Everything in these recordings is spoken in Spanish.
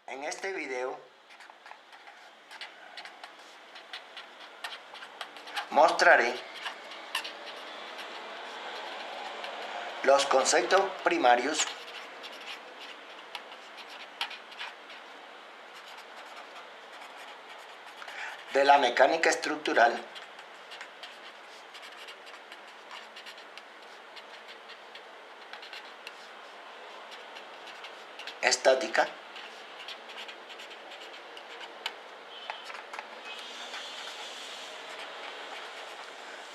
En este video mostraré los conceptos primarios de la mecánica estructural, estática,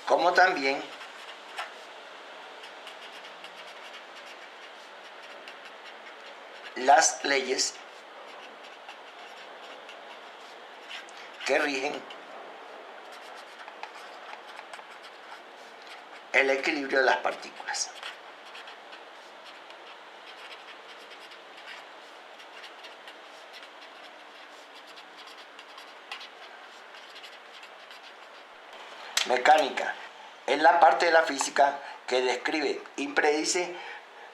como también las leyes que rigen el equilibrio de las partículas. Mecánica es la parte de la física que describe y predice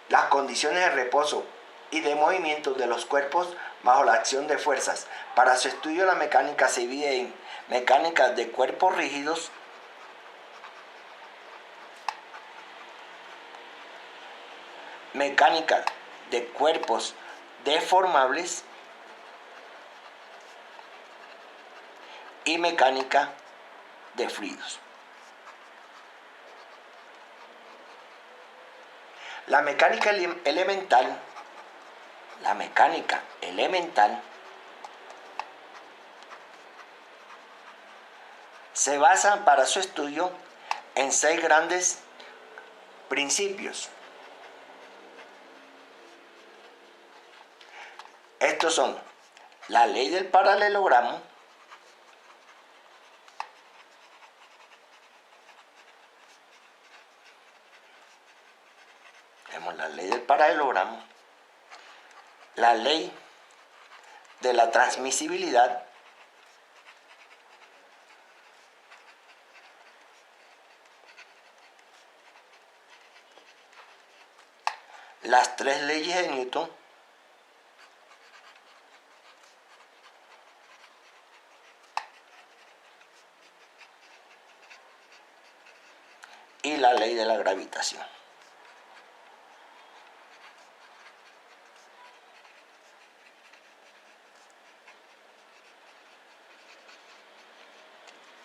las condiciones de reposo y de movimiento de los cuerpos bajo la acción de fuerzas. Para su estudio, la mecánica se divide en mecánica de cuerpos rígidos, mecánica de cuerpos deformables y mecánica de fluidos. La mecánica elemental se basa para su estudio en 6 grandes principios. Estos son la ley del paralelogramo, la ley de la transmisibilidad, las 3 leyes de Newton, y la ley de la gravitación.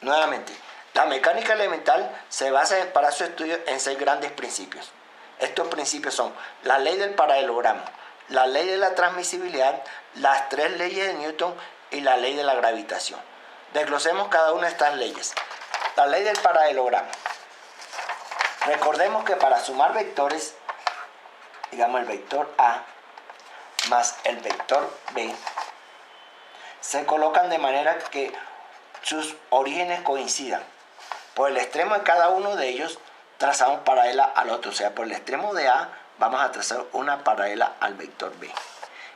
Nuevamente, la mecánica elemental se basa para su estudio en 6 grandes principios. Estos principios son la ley del paralelogramo, la ley de la transmisibilidad, las 3 leyes de Newton y la ley de la gravitación. Desglosemos cada una de estas leyes. La ley del paralelogramo. Recordemos que para sumar vectores, digamos el vector A más el vector B, se colocan de manera que sus orígenes coincidan. Por el extremo de cada uno de ellos trazamos paralela al otro. O sea, por el extremo de A vamos a trazar una paralela al vector B.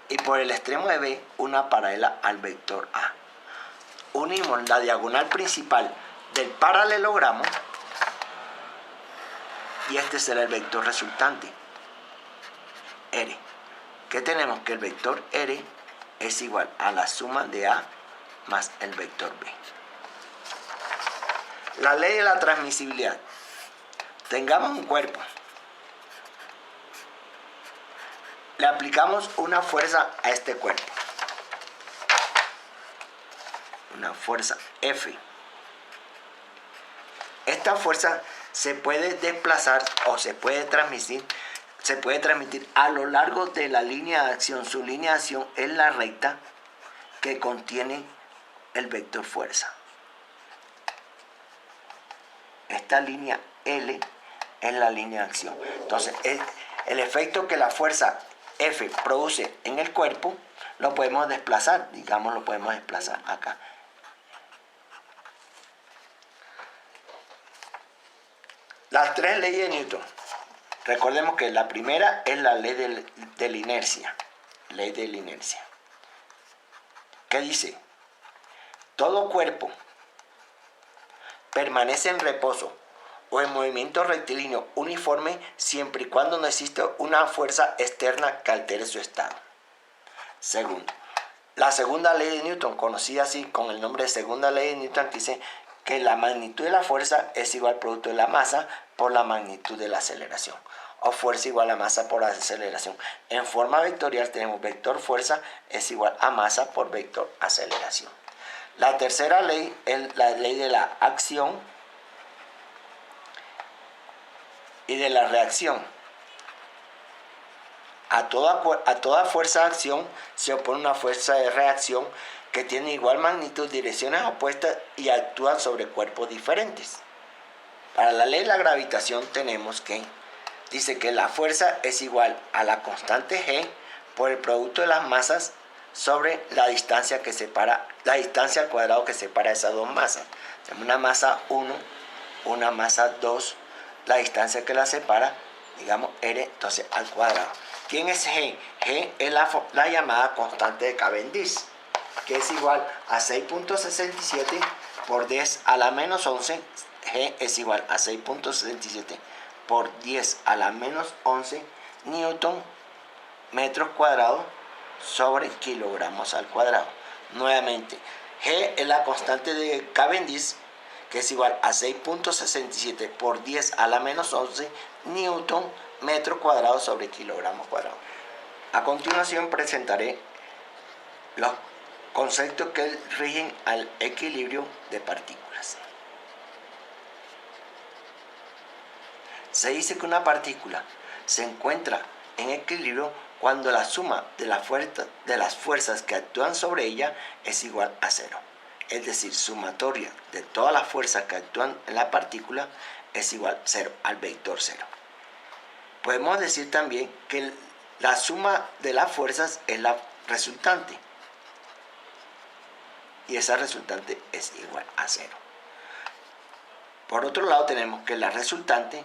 Y por el extremo de B una paralela al vector A. Unimos la diagonal principal del paralelogramo y este será el vector resultante, R. ¿Qué tenemos? Que el vector R es igual a la suma de A más el vector B. La ley de la transmisibilidad. Tengamos un cuerpo. Le aplicamos una fuerza a este cuerpo. Una fuerza F. Esta fuerza se puede desplazar o se puede transmitir a lo largo de la línea de acción. Su línea de acción es la recta que contiene el vector fuerza. Esta línea L es la línea de acción. Entonces, el efecto que la fuerza F produce en el cuerpo lo podemos desplazar, digamos, lo podemos desplazar acá. Las 3 leyes de Newton. Recordemos que la primera es la ley de la inercia. Ley de la inercia. ¿Qué dice? Todo cuerpo permanece en reposo o en movimiento rectilíneo uniforme siempre y cuando no exista una fuerza externa que altere su estado. Segundo, La segunda ley de Newton, conocida así con el nombre de segunda ley de Newton, dice que la magnitud de la fuerza es igual al producto de la masa por la magnitud de la aceleración, o fuerza igual a masa por aceleración. En forma vectorial tenemos vector fuerza es igual a masa por vector aceleración. La tercera ley es la ley de la acción y de la reacción. A toda fuerza de acción se opone una fuerza de reacción que tiene igual magnitud, direcciones opuestas y actúan sobre cuerpos diferentes. Para la ley de la gravitación tenemos que dice que la fuerza es igual a la constante g por el producto de las masas sobre la distancia al cuadrado que separa esas dos masas. Tenemos una masa 1, una masa 2, la distancia que la separa, digamos r, entonces al cuadrado. ¿Quién es g? G es la llamada constante de Cavendish, que es igual a 6.67 por 10 a la menos 11. G es igual a 6.67 por 10 a la menos 11 newton metros cuadrados sobre kilogramos al cuadrado. Nuevamente, G es la constante de Cavendish, que es igual a 6.67 por 10 a la menos 11 newton metro cuadrado sobre kilogramos cuadrados. A continuación presentaré los conceptos que rigen al equilibrio de partículas. Se dice que una partícula se encuentra en equilibrio cuando la suma de las fuerzas que actúan sobre ella es igual a cero. Es decir, sumatoria de todas las fuerzas que actúan en la partícula es igual a cero, al vector cero. Podemos decir también que la suma de las fuerzas es la resultante. Y esa resultante es igual a cero. Por otro lado tenemos que la resultante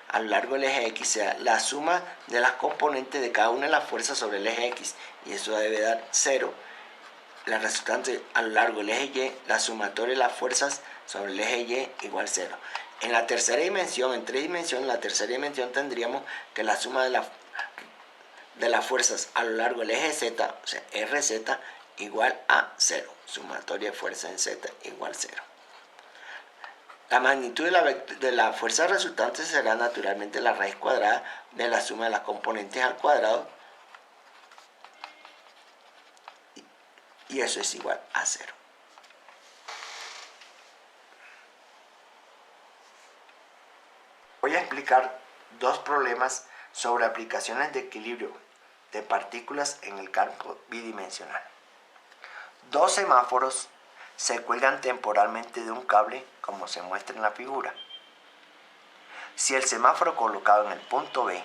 a lo largo del eje X sea la suma de las componentes de cada una de las fuerzas sobre el eje X. Y eso debe dar cero. La resultante a lo largo del eje Y, la sumatoria de las fuerzas sobre el eje Y igual cero. En la tercera dimensión, en tres dimensiones, en la tercera dimensión tendríamos que la suma de las fuerzas a lo largo del eje Z, o sea, RZ, igual a 0. Sumatoria de fuerza en Z igual 0. La magnitud de la fuerza resultante será naturalmente la raíz cuadrada de la suma de las componentes al cuadrado. Y eso es igual a 0. Voy a explicar dos problemas sobre aplicaciones de equilibrio de partículas en el campo bidimensional. Dos semáforos se cuelgan temporalmente de un cable, como se muestra en la figura. Si el semáforo colocado en el punto B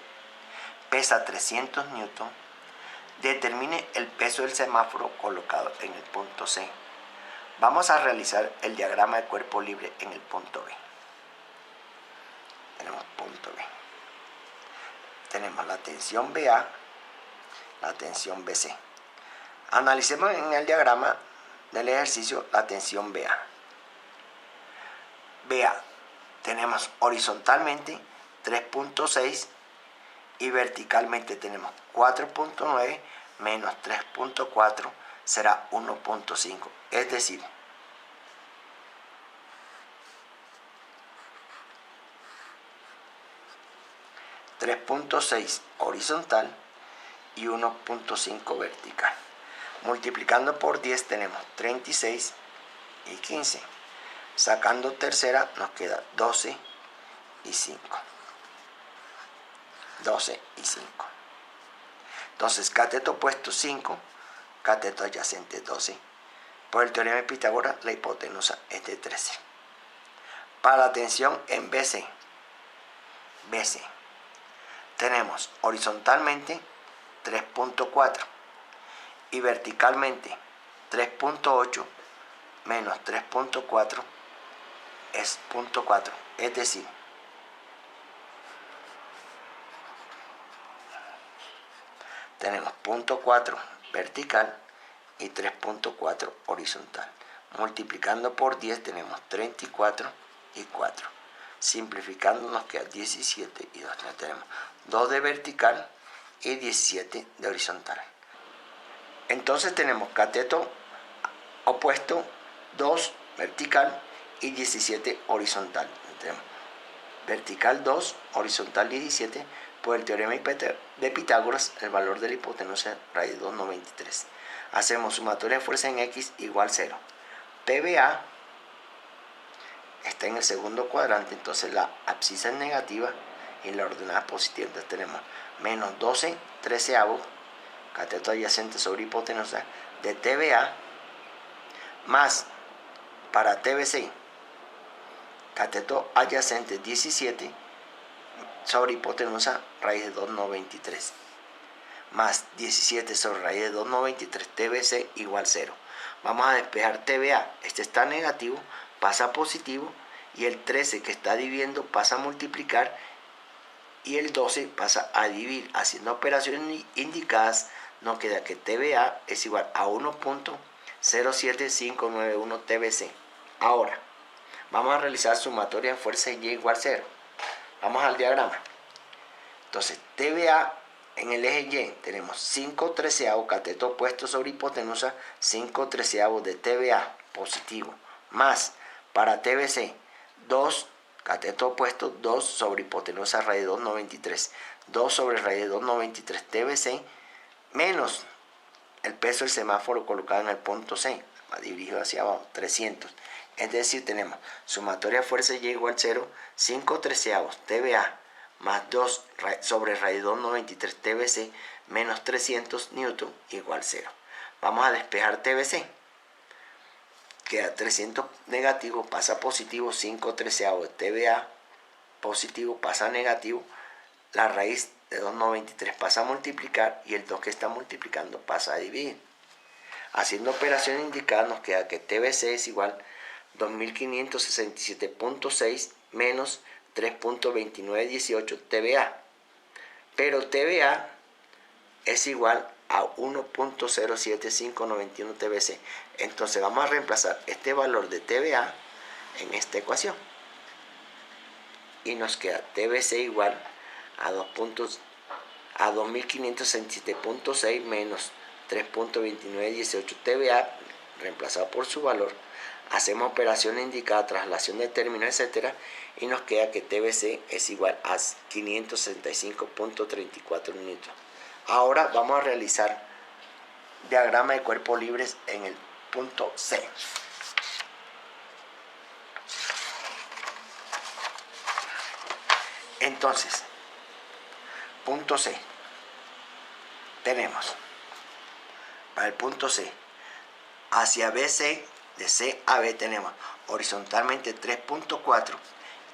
pesa 300 newton, determine el peso del semáforo colocado en el punto C. Vamos a realizar el diagrama de cuerpo libre en el punto B. Tenemos punto B. Tenemos la tensión BA, la tensión BC. Analicemos en el diagrama del ejercicio la tensión BA. BA, tenemos horizontalmente 3.6 y verticalmente tenemos 4.9 menos 3.4 será 1.5. Es decir, .6 horizontal y 1.5 vertical. Multiplicando por 10 tenemos 36 y 15. Sacando tercera nos queda 12 y 5. 12 y 5. Entonces cateto opuesto 5, cateto adyacente 12. Por el teorema de Pitágoras la hipotenusa es de 13. Para la tensión en BC, tenemos horizontalmente 3.4 y verticalmente 3.8 menos 3.4 es 0.4, es decir, tenemos 0.4 vertical y 3.4 horizontal. Multiplicando por 10 tenemos 34 y 4. Simplificando nos queda 17 y 2. Ya tenemos 2 de vertical y 17 de horizontal. Entonces tenemos cateto opuesto 2 vertical y 17 horizontal. Tenemos vertical 2, horizontal 17. Por el teorema de Pitágoras, el valor de la hipotenusa raíz de 2, 93. Hacemos sumatoria de fuerza en X igual 0. PBA está en el segundo cuadrante, entonces la abscisa es negativa y la ordenada positiva. Entonces tenemos menos 12 treceavos, cateto adyacente sobre hipotenusa de TBA, más para TBC, cateto adyacente 17 sobre hipotenusa raíz de 2,93, más 17 sobre raíz de 2,93, TBC igual 0. Vamos a despejar TBA, este está negativo, pasa a positivo, y el 13 que está dividiendo pasa a multiplicar, y el 12 pasa a dividir. Haciendo operaciones indicadas, nos queda que TBA es igual a 1.07591 TBC. Ahora, vamos a realizar sumatoria de fuerza Y igual 0. Vamos al diagrama. Entonces, TBA en el eje Y tenemos 5 treceavos, cateto opuesto sobre hipotenusa, 5 treceavos de TBA positivo, más para TBC 2, cateto opuesto 2 sobre hipotenusa raíz de 2,93, 2 sobre raíz de 2,93 TBC, menos el peso del semáforo colocado en el punto C, va dirigido hacia abajo, 300. Es decir, tenemos sumatoria de fuerza Y igual 0, 5 treceavos TBA más 2 sobre raíz de 2,93 TBC menos 300 newton igual 0. Vamos a despejar TBC. Queda 300 negativo, pasa positivo, 5 treceavos de TBA positivo pasa negativo, la raíz de 2,93 pasa a multiplicar y el 2 que está multiplicando pasa a dividir. Haciendo operación indicada nos queda que TBC es igual 2567.6 menos 3.2918 TBA, pero TBA es igual a 1.07591 TBC. Entonces vamos a reemplazar este valor de TBA en esta ecuación y nos queda TBC igual a 2567.6 menos 3.2918 TBA reemplazado por su valor. Hacemos operación indicada, traslación de términos, etcétera, y nos queda que TBC es igual a 565.34 minutos. Ahora vamos a realizar diagrama de cuerpos libres en el punto C. Entonces, punto C. Tenemos para el punto C, hacia BC, de C a B tenemos horizontalmente 3.4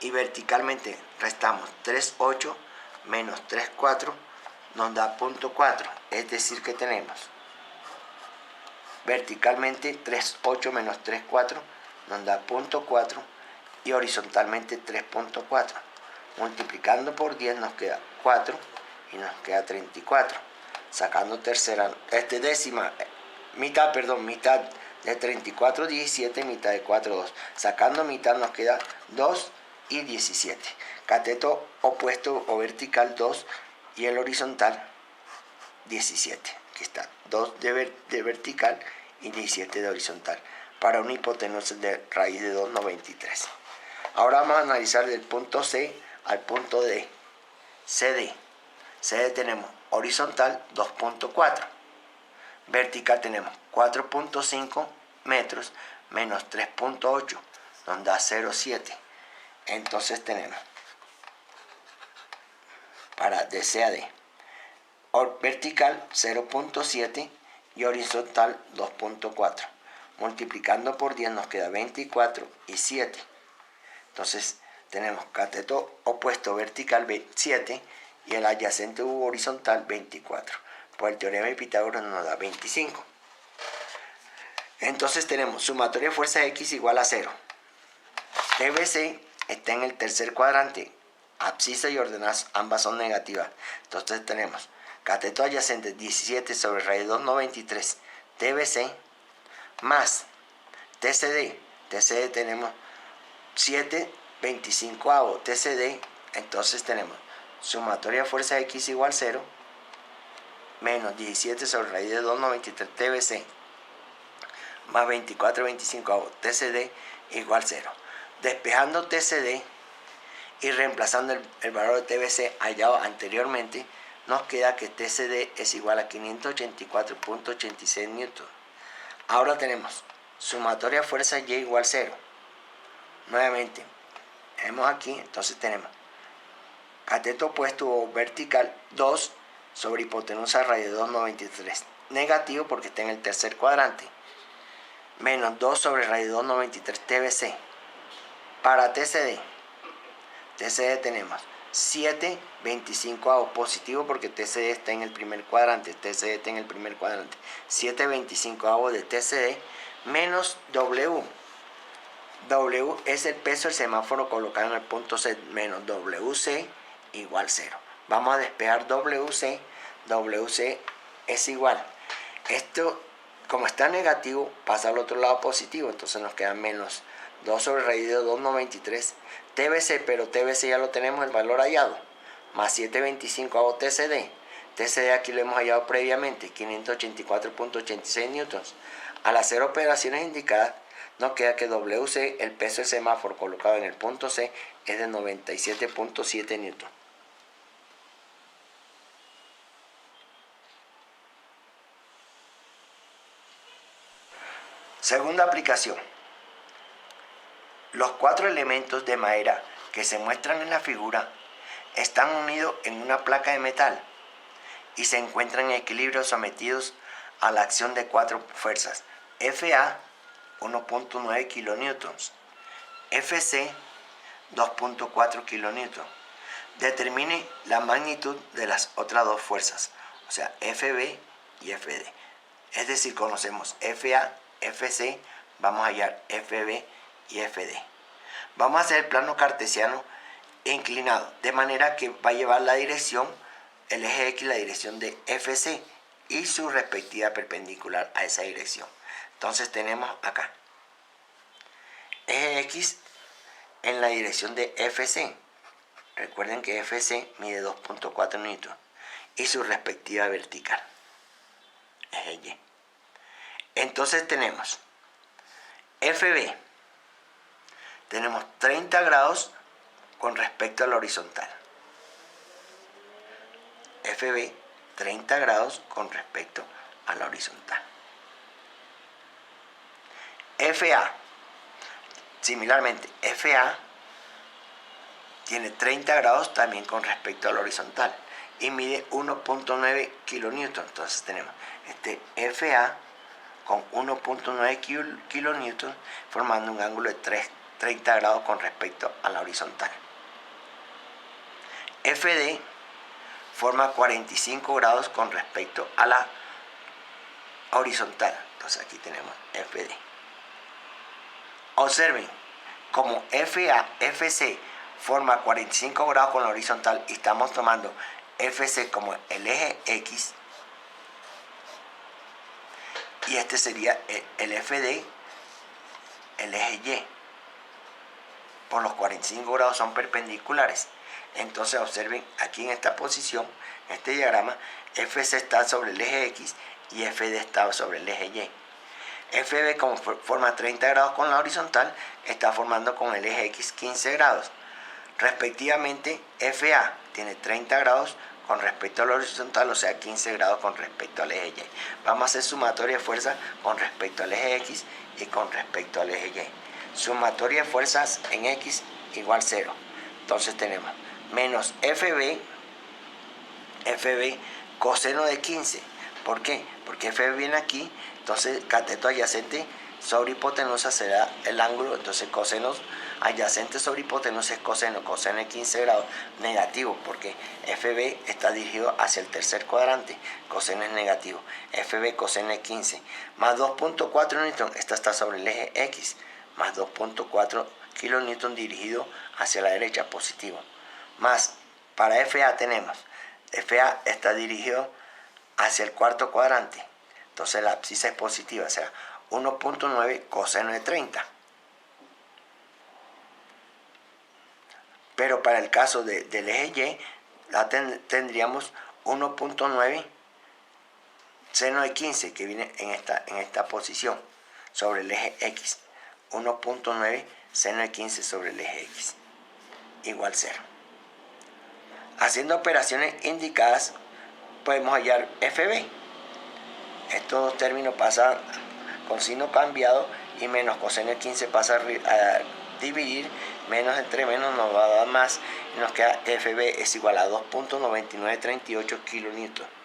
y verticalmente restamos 3.8 menos 3.4 nos da 0.4, es decir que tenemos verticalmente 3.8 menos 3.4 nos da 0.4 y horizontalmente 3.4. Multiplicando por 10 nos queda 4 y nos queda 34. Sacando mitad de 34, 17, mitad de 4, 2. Sacando mitad nos queda 2 y 17. Cateto opuesto o vertical 2 y el horizontal 17. Aquí está, 2 de vertical y 17 de horizontal. Para una hipotenusa de raíz de 2,93. Ahora vamos a analizar del punto C al punto D. CD. CD tenemos horizontal 2.4. Vertical tenemos 4.5 metros menos 3.8, nos da 0.7. Entonces tenemos para de C a D, vertical 0.7 y horizontal 2.4. Multiplicando por 10 nos queda 24 y 7. Entonces tenemos cateto opuesto vertical 7 y el adyacente horizontal 24. Por el teorema de Pitágoras nos da 25. Entonces tenemos sumatoria de fuerza X igual a 0. TBC está en el tercer cuadrante. Abscisa y ordenadas ambas son negativas. Entonces tenemos cateto adyacente 17 sobre raíz de 2,93 TBC más TCD. TCD tenemos 7/25 TCD. Entonces tenemos sumatoria de fuerza X igual 0 menos 17 sobre raíz de 2,93 TBC más 24,25 TCD igual 0. Despejando TCD y reemplazando el valor de TBC hallado anteriormente, nos queda que TCD es igual a 584,86 newton. Ahora tenemos sumatoria fuerza Y igual 0. Nuevamente, tenemos aquí, entonces tenemos cateto opuesto o vertical 2 sobre hipotenusa raíz de 2,93. Negativo porque está en el tercer cuadrante. Menos 2 sobre raíz de 2,93 TBC. Para TCD tenemos 7,25 positivo porque TCD está en el primer cuadrante. 7,25 de TCD menos W. W es el peso del semáforo colocado en el punto C menos WC igual 0. Vamos a despejar WC. WC es igual. Esto, como está negativo, pasa al otro lado positivo. Entonces nos queda menos 2 sobre raíz de 2,93 TBC, pero TBC ya lo tenemos el valor hallado. Más 7,25 TCD. TCD aquí lo hemos hallado previamente, 584,86 newtons. Al hacer operaciones indicadas, nos queda que WC, el peso del semáforo colocado en el punto C, es de 97,7 newtons. Segunda aplicación. Los 4 elementos de madera que se muestran en la figura están unidos en una placa de metal y se encuentran en equilibrio sometidos a la acción de 4 fuerzas. FA 1,9 kilonewtons, FC 2,4 kilonewtons. Determine la magnitud de las otras 2 fuerzas, o sea, FB y FD. Es decir, conocemos FA, FC, vamos a hallar FB y FD. Vamos a hacer el plano cartesiano inclinado, de manera que va a llevar la dirección, el eje X, la dirección de FC y su respectiva perpendicular a esa dirección. Entonces tenemos acá eje X en la dirección de FC. Recuerden que FC mide 2,4 newton y su respectiva vertical, eje Y. Entonces tenemos FB, tenemos 30 grados con respecto a la horizontal. FB, 30 grados con respecto a la horizontal. FA, similarmente, FA tiene 30 grados también con respecto a la horizontal y mide 1,9 kilonewton. Entonces tenemos este FA con 1,9 kilonewton formando un ángulo de 30 grados con respecto a la horizontal. FD forma 45 grados con respecto a la horizontal. Entonces aquí tenemos FD. Observen, como FC forma 45 grados con la horizontal y estamos tomando FC como el eje X, y este sería el FD, el eje Y. Por los 45 grados son perpendiculares. Entonces observen aquí en esta posición, en este diagrama, FC está sobre el eje X y FD está sobre el eje Y. FB, como forma 30 grados con la horizontal, está formando con el eje X 15 grados. Respectivamente, FA tiene 30 grados con respecto a la horizontal, o sea 15 grados con respecto al eje Y. Vamos a hacer sumatoria de fuerzas con respecto al eje X y con respecto al eje Y. Sumatoria de fuerzas en X igual 0. Entonces tenemos menos FB coseno de 15. ¿Por qué? Porque FB viene aquí, entonces cateto adyacente sobre hipotenusa será el ángulo, entonces coseno adyacente sobre hipotenusa es coseno de 15 grados, negativo, porque FB está dirigido hacia el tercer cuadrante, coseno es negativo, FB coseno de 15, más 2,4 newton, esta está sobre el eje X, más 2,4 kilonewton dirigido hacia la derecha, positivo, más para FA tenemos, FA está dirigido hacia el cuarto cuadrante, entonces la abscisa es positiva, será 1,9 coseno de 30. Pero para el caso del eje Y, tendríamos 1,9 seno de 15 que viene en esta posición sobre el eje X. 1.9 seno de 15 sobre el eje X igual 0. Haciendo operaciones indicadas podemos hallar FB. Estos dos términos pasan con signo cambiado y menos coseno de 15 pasa a dividir, menos entre menos nos va a dar más y nos queda FB es igual a 2.9938 kN.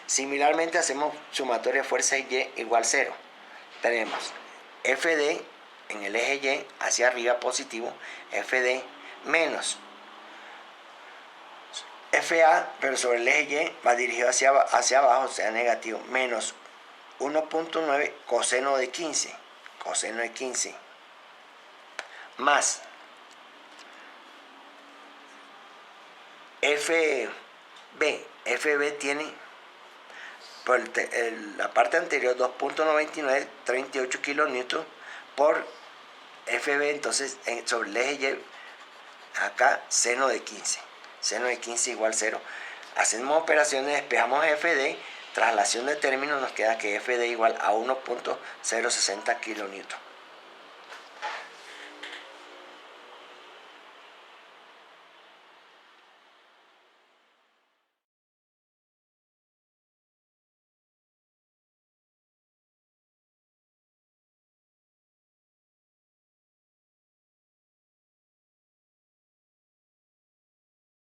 Similarmente hacemos sumatoria de fuerzas Y igual 0. Tenemos FD en el eje Y hacia arriba positivo, FD menos FA, pero sobre el eje Y va dirigido hacia abajo, o sea negativo, menos 1.9 coseno de 15, más FB tiene por la parte anterior 2.9938 kN por FB, entonces sobre el eje Y acá seno de 15 igual 0. Hacemos operaciones, despejamos FD, traslación de términos, nos queda que FD igual a 1.060 kN.